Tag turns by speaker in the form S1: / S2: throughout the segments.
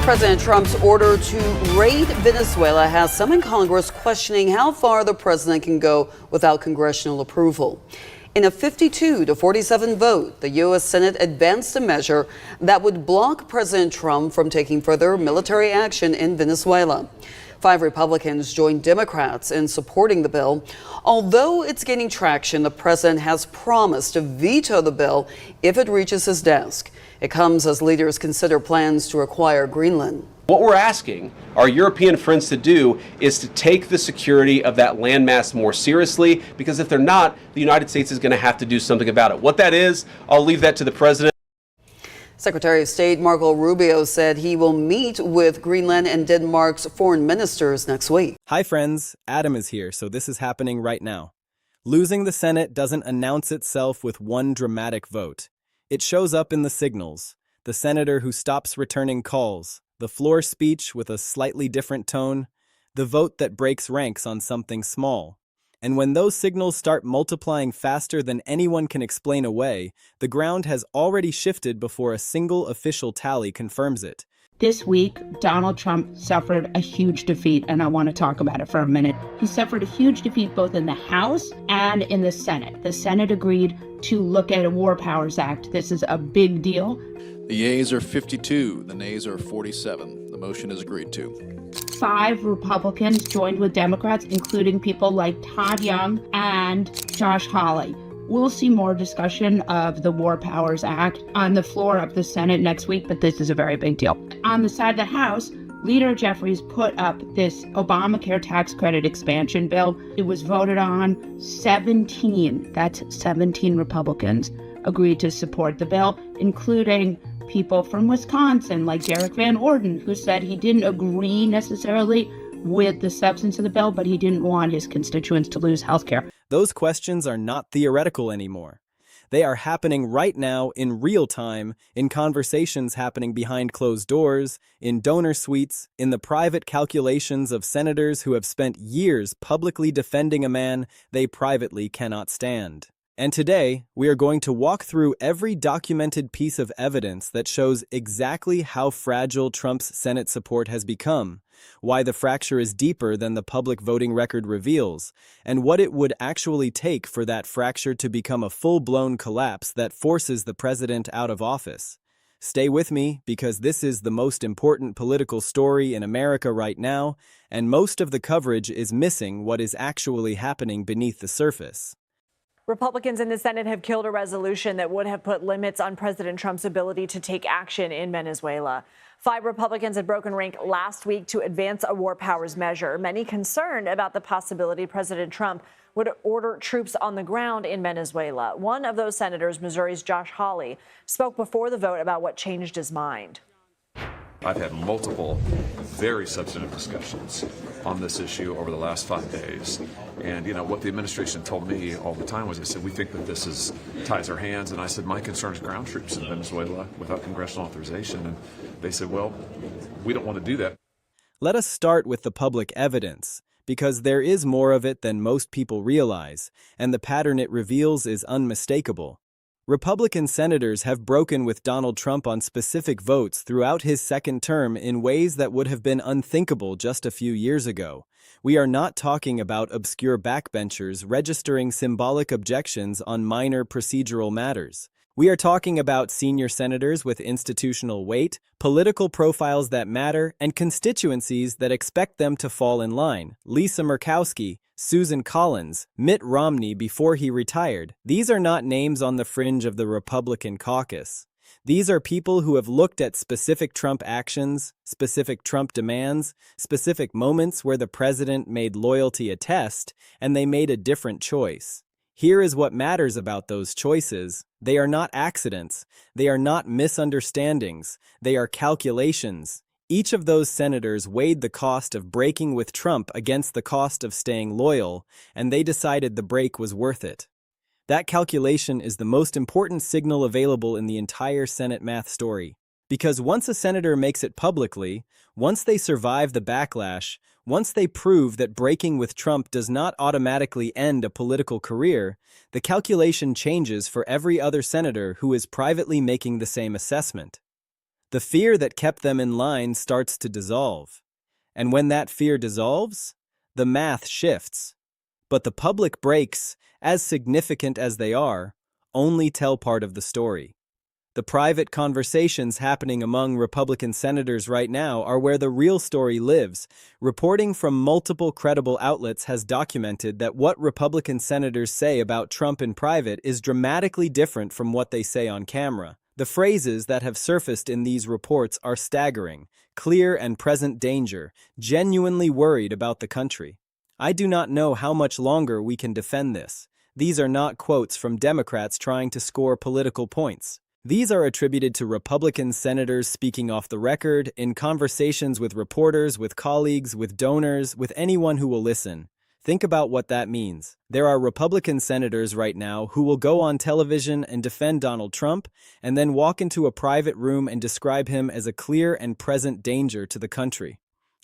S1: President Trump's order to raid Venezuela has some in Congress questioning how far the president can go without congressional approval. In a 52-47 vote, the U.S. Senate advanced a measure that would block President Trump from taking further military action in Venezuela. 5 Republicans joined Democrats in supporting the bill. Although it's gaining traction, the president has promised to veto the bill if it reaches his desk. It comes as leaders consider plans to acquire Greenland.
S2: What we're asking our European friends to do is to take the security of that landmass more seriously, because if they're not, the United States is going to have to do something about it. What that is, I'll leave that to the president.
S1: Secretary of State Marco Rubio said he will meet with Greenland and Denmark's foreign ministers next week.
S3: Hi friends, Adam is here, so this is happening right now. Losing the Senate doesn't announce itself with one dramatic vote. It shows up in the signals: the senator who stops returning calls, the floor speech with a slightly different tone, the vote that breaks ranks on something small. And when those signals start multiplying faster than anyone can explain away, the ground has already shifted before a single official tally confirms it.
S4: This week, Donald Trump suffered a huge defeat, and I want to talk about it for a minute. He suffered a huge defeat both in the House and in the Senate. The Senate agreed to look at a War Powers Act. This is a big deal.
S5: The yeas are 52, the nays are 47. The motion is agreed to.
S4: 5 Republicans joined with Democrats, including people like Todd Young and Josh Hawley. We'll see more discussion of the War Powers Act on the floor of the Senate next week, but this is a very big deal. On the side of the House, Leader Jeffries put up this Obamacare tax credit expansion bill. It was voted on. 17 Republicans agreed to support the bill, including people from Wisconsin like Derek Van Orden, who said he didn't agree necessarily with the substance of the bill, but he didn't want his constituents to lose health care.
S3: Those questions are not theoretical anymore. They are happening right now in real time, in conversations happening behind closed doors, in donor suites, in the private calculations of senators who have spent years publicly defending a man they privately cannot stand. And today, we are going to walk through every documented piece of evidence that shows exactly how fragile Trump's Senate support has become, why the fracture is deeper than the public voting record reveals, and what it would actually take for that fracture to become a full-blown collapse that forces the president out of office. Stay with me, because this is the most important political story in America right now, and most of the coverage is missing what is actually happening beneath the surface.
S6: Republicans in the Senate have killed a resolution that would have put limits on President Trump's ability to take action in Venezuela. 5 Republicans had broken rank last week to advance a war powers measure, many concerned about the possibility President Trump would order troops on the ground in Venezuela. One of those senators, Missouri's Josh Hawley, spoke before the vote about what changed his mind.
S7: I've had multiple very substantive discussions on this issue over the last 5 days. And, what the administration told me all the time was, they said, we think that this ties our hands. And I said, my concern is ground troops in Venezuela without congressional authorization. And they said, well, we don't want to do that.
S3: Let us start with the public evidence, because there is more of it than most people realize, and the pattern it reveals is unmistakable. Republican senators have broken with Donald Trump on specific votes throughout his second term in ways that would have been unthinkable just a few years ago. We are not talking about obscure backbenchers registering symbolic objections on minor procedural matters. We are talking about senior senators with institutional weight, political profiles that matter, and constituencies that expect them to fall in line. Lisa Murkowski, Susan Collins, Mitt Romney before he retired. These are not names on the fringe of the Republican caucus. These are people who have looked at specific Trump actions, specific Trump demands, specific moments where the president made loyalty a test, and they made a different choice. Here is what matters about those choices. They are not accidents. They are not misunderstandings. They are calculations. Each of those senators weighed the cost of breaking with Trump against the cost of staying loyal, and they decided the break was worth it. That calculation is the most important signal available in the entire Senate math story. Because once a senator makes it publicly, once they survive the backlash, once they prove that breaking with Trump does not automatically end a political career, the calculation changes for every other senator who is privately making the same assessment. The fear that kept them in line starts to dissolve. And when that fear dissolves, the math shifts. But the public breaks, as significant as they are, only tell part of the story. The private conversations happening among Republican senators right now are where the real story lives. Reporting from multiple credible outlets has documented that what Republican senators say about Trump in private is dramatically different from what they say on camera. The phrases that have surfaced in these reports are staggering, clear and present danger, genuinely worried about the country. I do not know how much longer we can defend this. These are not quotes from Democrats trying to score political points. These are attributed to Republican senators speaking off the record, in conversations with reporters, with colleagues, with donors, with anyone who will listen. Think about what that means. There are Republican senators right now who will go on television and defend Donald Trump, and then walk into a private room and describe him as a clear and present danger to the country.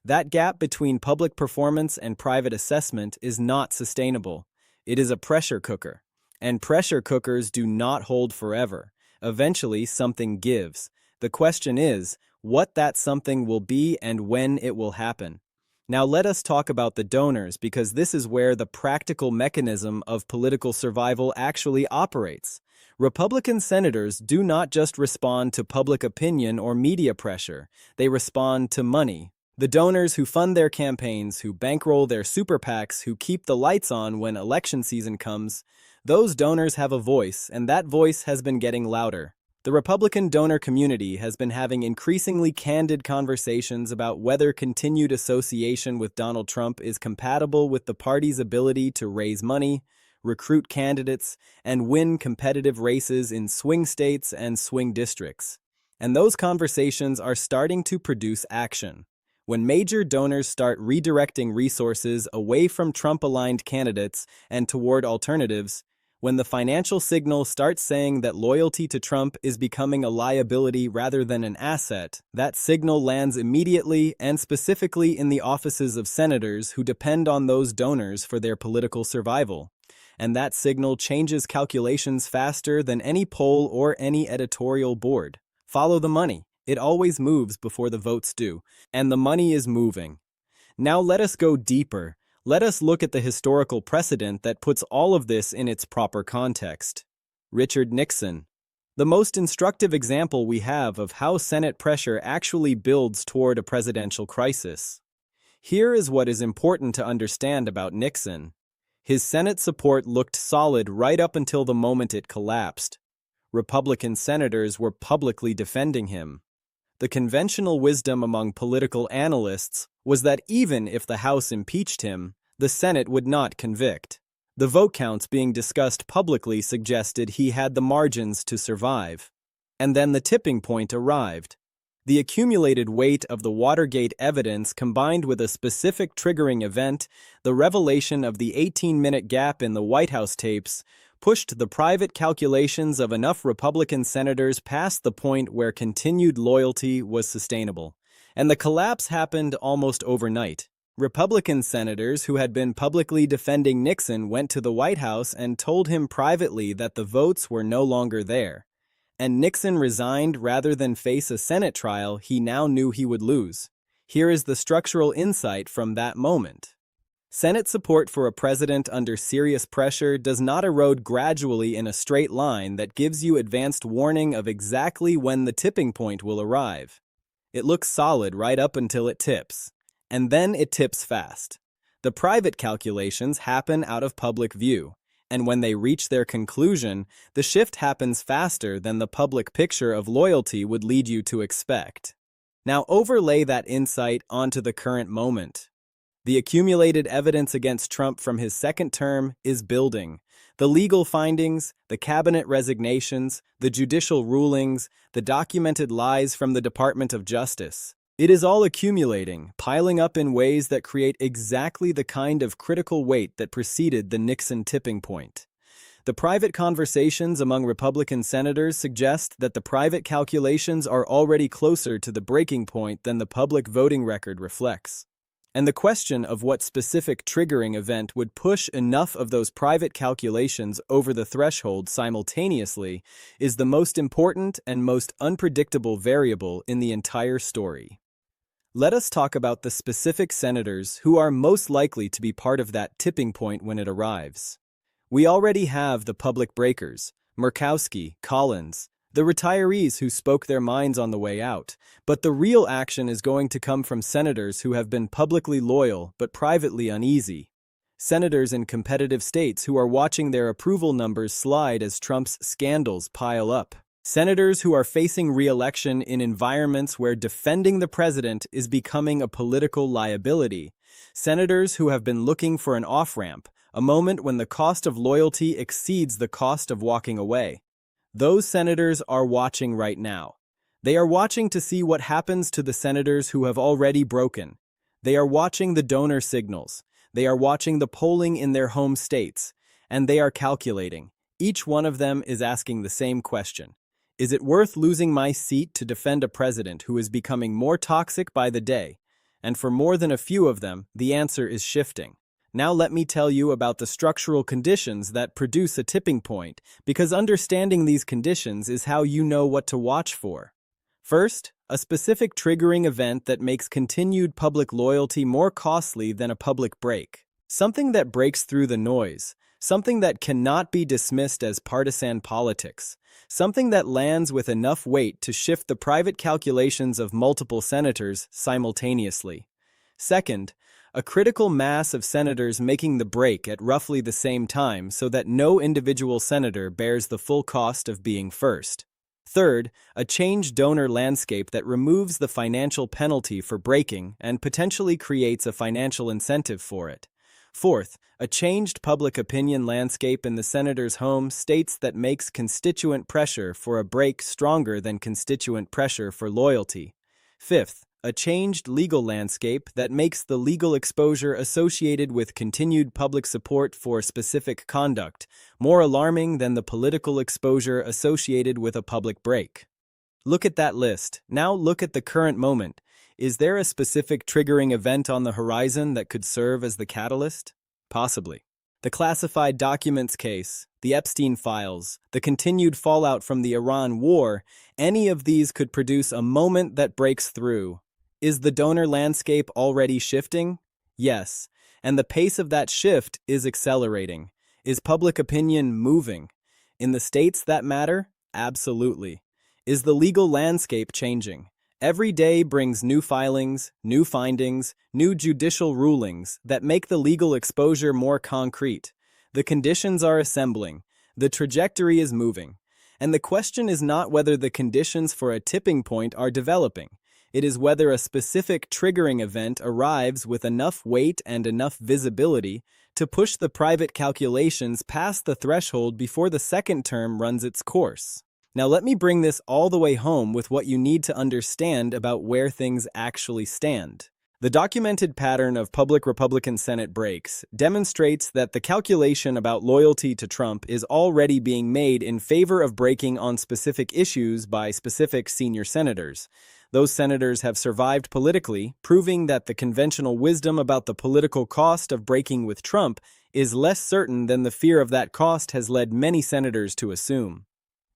S3: That gap between public performance and private assessment is not sustainable. It is a pressure cooker. And pressure cookers do not hold forever. Eventually, something gives. The question is, what that something will be and when it will happen. Now let us talk about the donors, because this is where the practical mechanism of political survival actually operates. Republican senators do not just respond to public opinion or media pressure. They respond to money. The donors who fund their campaigns, who bankroll their super PACs, who keep the lights on when election season comes, those donors have a voice, and that voice has been getting louder. The Republican donor community has been having increasingly candid conversations about whether continued association with Donald Trump is compatible with the party's ability to raise money, recruit candidates, and win competitive races in swing states and swing districts. And those conversations are starting to produce action. When major donors start redirecting resources away from Trump-aligned candidates and toward alternatives, when the financial signal starts saying that loyalty to Trump is becoming a liability rather than an asset, that signal lands immediately and specifically in the offices of senators who depend on those donors for their political survival. And that signal changes calculations faster than any poll or any editorial board. Follow the money. It always moves before the votes do, and the money is moving. Now let us go deeper. Let us look at the historical precedent that puts all of this in its proper context. Richard Nixon. The most instructive example we have of how Senate pressure actually builds toward a presidential crisis. Here is what is important to understand about Nixon. His Senate support looked solid right up until the moment it collapsed. Republican senators were publicly defending him. The conventional wisdom among political analysts was that even if the House impeached him, the Senate would not convict. The vote counts being discussed publicly suggested he had the margins to survive. And then the tipping point arrived. The accumulated weight of the Watergate evidence combined with a specific triggering event, the revelation of the 18-minute gap in the White House tapes, pushed the private calculations of enough Republican senators past the point where continued loyalty was sustainable. And the collapse happened almost overnight. Republican senators who had been publicly defending Nixon went to the White House and told him privately that the votes were no longer there. And Nixon resigned rather than face a Senate trial he now knew he would lose. Here is the structural insight from that moment. Senate support for a president under serious pressure does not erode gradually in a straight line that gives you advanced warning of exactly when the tipping point will arrive. It looks solid right up until it tips. And then it tips fast. The private calculations happen out of public view. And when they reach their conclusion, the shift happens faster than the public picture of loyalty would lead you to expect. Now overlay that insight onto the current moment. The accumulated evidence against Trump from his second term is building. The legal findings, the cabinet resignations, the judicial rulings, the documented lies from the Department of Justice. It is all accumulating, piling up in ways that create exactly the kind of critical weight that preceded the Nixon tipping point. The private conversations among Republican senators suggest that the private calculations are already closer to the breaking point than the public voting record reflects. And the question of what specific triggering event would push enough of those private calculations over the threshold simultaneously is the most important and most unpredictable variable in the entire story. Let us talk about the specific senators who are most likely to be part of that tipping point when it arrives. We already have the public breakers, Murkowski, Collins, the retirees who spoke their minds on the way out, but the real action is going to come from senators who have been publicly loyal but privately uneasy. Senators in competitive states who are watching their approval numbers slide as Trump's scandals pile up. Senators who are facing re-election in environments where defending the president is becoming a political liability. Senators who have been looking for an off-ramp, a moment when the cost of loyalty exceeds the cost of walking away. Those senators are watching right now. They are watching to see what happens to the senators who have already broken. They are watching the donor signals. They are watching the polling in their home states. And they are calculating. Each one of them is asking the same question. Is it worth losing my seat to defend a president who is becoming more toxic by the day? And for more than a few of them, the answer is shifting. Now let me tell you about the structural conditions that produce a tipping point, because understanding these conditions is how you know what to watch for. First, a specific triggering event that makes continued public loyalty more costly than a public break. Something that breaks through the noise. Something that cannot be dismissed as partisan politics. Something that lands with enough weight to shift the private calculations of multiple senators simultaneously. Second, a critical mass of senators making the break at roughly the same time so that no individual senator bears the full cost of being first. Third, a changed donor landscape that removes the financial penalty for breaking and potentially creates a financial incentive for it. Fourth, a changed public opinion landscape in the senator's home states that makes constituent pressure for a break stronger than constituent pressure for loyalty. Fifth, a changed legal landscape that makes the legal exposure associated with continued public support for specific conduct more alarming than the political exposure associated with a public break. Look at that list. Now look at the current moment. Is there a specific triggering event on the horizon that could serve as the catalyst? Possibly. The classified documents case, the Epstein files, the continued fallout from the Iran war, any of these could produce a moment that breaks through. Is the donor landscape already shifting? Yes, and the pace of that shift is accelerating. Is public opinion moving? In the states that matter? Absolutely. Is the legal landscape changing? Every day brings new filings, new findings, new judicial rulings that make the legal exposure more concrete. The conditions are assembling. The trajectory is moving. And the question is not whether the conditions for a tipping point are developing. It is whether a specific triggering event arrives with enough weight and enough visibility to push the private calculations past the threshold before the second term runs its course. Now let me bring this all the way home with what you need to understand about where things actually stand. The documented pattern of public Republican Senate breaks demonstrates that the calculation about loyalty to Trump is already being made in favor of breaking on specific issues by specific senior senators. Those senators have survived politically, proving that the conventional wisdom about the political cost of breaking with Trump is less certain than the fear of that cost has led many senators to assume.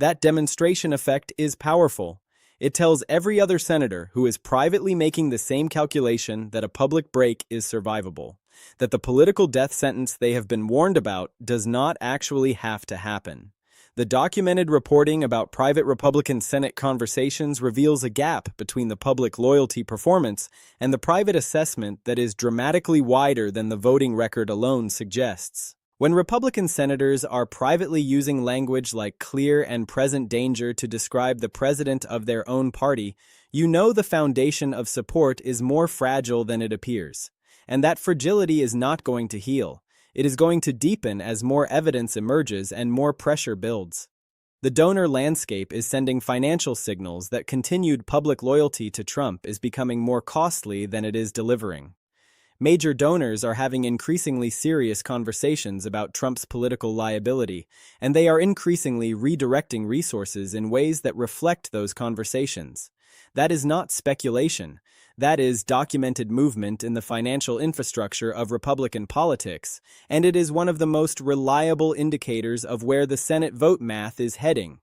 S3: That demonstration effect is powerful. It tells every other senator who is privately making the same calculation that a public break is survivable, that the political death sentence they have been warned about does not actually have to happen. The documented reporting about private Republican Senate conversations reveals a gap between the public loyalty performance and the private assessment that is dramatically wider than the voting record alone suggests. When Republican senators are privately using language like clear and present danger to describe the president of their own party, you know the foundation of support is more fragile than it appears. And that fragility is not going to heal. It is going to deepen as more evidence emerges and more pressure builds. The donor landscape is sending financial signals that continued public loyalty to Trump is becoming more costly than it is delivering. Major donors are having increasingly serious conversations about Trump's political liability, and they are increasingly redirecting resources in ways that reflect those conversations. That is not speculation. That is documented movement in the financial infrastructure of Republican politics, and it is one of the most reliable indicators of where the Senate vote math is heading.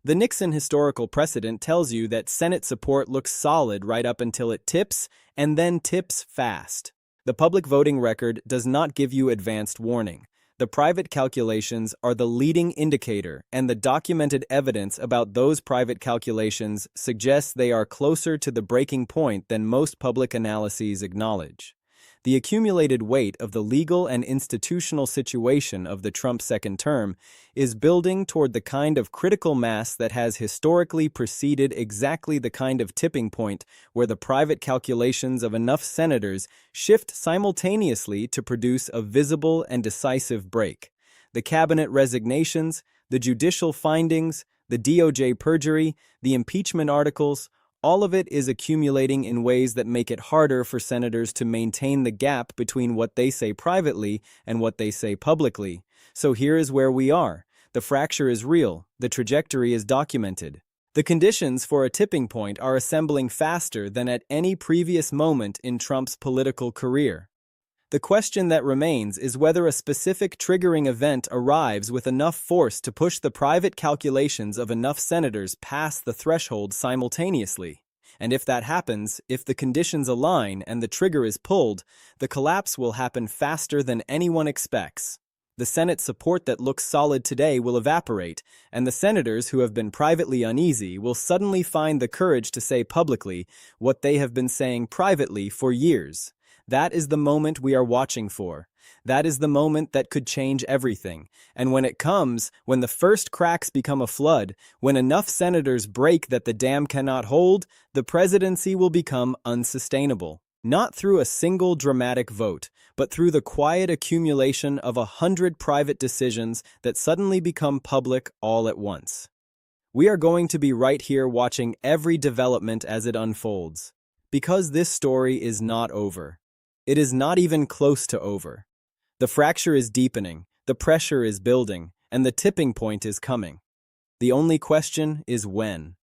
S3: The Nixon historical precedent tells you that Senate support looks solid right up until it tips, and then tips fast. The public voting record does not give you advanced warning. The private calculations are the leading indicator, and the documented evidence about those private calculations suggests they are closer to the breaking point than most public analyses acknowledge. The accumulated weight of the legal and institutional situation of the Trump second term is building toward the kind of critical mass that has historically preceded exactly the kind of tipping point where the private calculations of enough senators shift simultaneously to produce a visible and decisive break. The cabinet resignations, the judicial findings, the DOJ perjury, the impeachment articles, all of it is accumulating in ways that make it harder for senators to maintain the gap between what they say privately and what they say publicly. So here is where we are. The fracture is real. The trajectory is documented. The conditions for a tipping point are assembling faster than at any previous moment in Trump's political career. The question that remains is whether a specific triggering event arrives with enough force to push the private calculations of enough senators past the threshold simultaneously. And if that happens, if the conditions align and the trigger is pulled, the collapse will happen faster than anyone expects. The Senate support that looks solid today will evaporate, and the senators who have been privately uneasy will suddenly find the courage to say publicly what they have been saying privately for years. That is the moment we are watching for. That is the moment that could change everything. And when it comes, when the first cracks become a flood, when enough senators break that the dam cannot hold, the presidency will become unsustainable. Not through a single dramatic vote, but through the quiet accumulation of 100 private decisions that suddenly become public all at once. We are going to be right here watching every development as it unfolds. Because this story is not over. It is not even close to over. The fracture is deepening, the pressure is building, and the tipping point is coming. The only question is when.